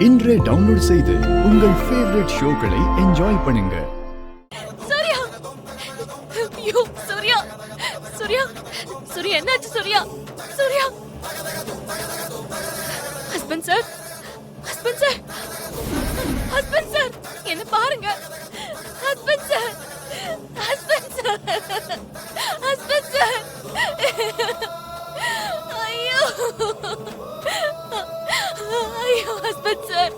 இன்றே டவுன்லோட் செய்து உங்கள் ஃபேவரட் ஷோக்களை என்ஜாய் பண்ணுங்க. சூர்யா, ஐயோ சூர்யா, சூர்யா, சூர்யா என்னாச்சு Surya? Surya, husband sir, husband sir, husband sir, என்ன பாருங்க. Husband sir, husband sir, husband sir, ஐயோ ஐயோ ஹஸ்பண்ட் சார்,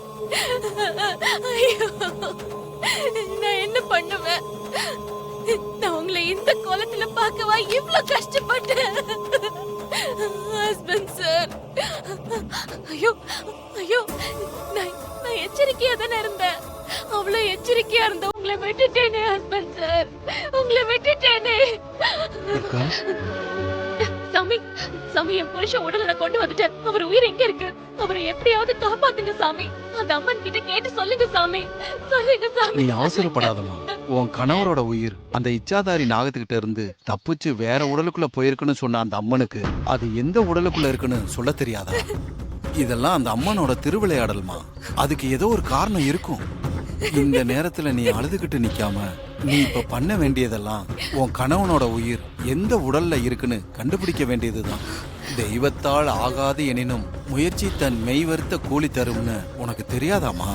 ஐயோ நான் என்ன பண்ணுவேன்? நான் உங்களை இந்த கோலத்துல பார்க்கவா இவ்வளவு கஷ்டப்பட்டேன்? ஹஸ்பண்ட் சார், ஐயோ ஐயோ நான் எச்சரிக்கையா தானே இருந்தேன். அவ்வளவு எச்சரிக்கையா இருந்த உங்களை விட்டுட்டேனே ஹஸ்பண்ட் சார், உங்களை விட்டுட்டேனே. சாமி, சாமி என் புருஷன் உடலை கொண்டு வந்துட்டேன். அவர் உயிர் எங்க இருக்கு? அவரை எப்படியாவது காப்பாத்துங்க சாமி. அந்த அம்மன் கிட்ட கேட்டு சொல்லுங்க சாமி, சொல்லுங்க சாமி. நீ அவசரப்படாதம்மா. உன் கணவரோட உயிர் அந்த இச்சாதாரி நாகத்துக்கிட்ட இருந்து தப்பிச்சு வேற உடலுக்குள்ள போயிருக்குன்னு சொன்ன அந்த அம்மனுக்கு அது எந்த உடலுக்குள்ள இருக்குன்னு சொல்ல தெரியாதா? இதெல்லாம் அந்த அம்மனோட திருவிளையாடல்மா. அதுக்கு ஏதோ ஒரு காரணம் இருக்கும். இந்த நேரத்துல நீ அழுதுகிட்டு நிக்காம நீ இப்ப பண்ண வேண்டியதெல்லாம் உன் கணவனோட உயிர் எந்த உடல்ல இருக்குன்னு கண்டுபிடிக்க வேண்டியதுதான். தெய்வத்தால் ஆகாது எனினும் முயற்சி தன் மெய் வருத்த கூலி தரும்னு உனக்கு தெரியாதாமா?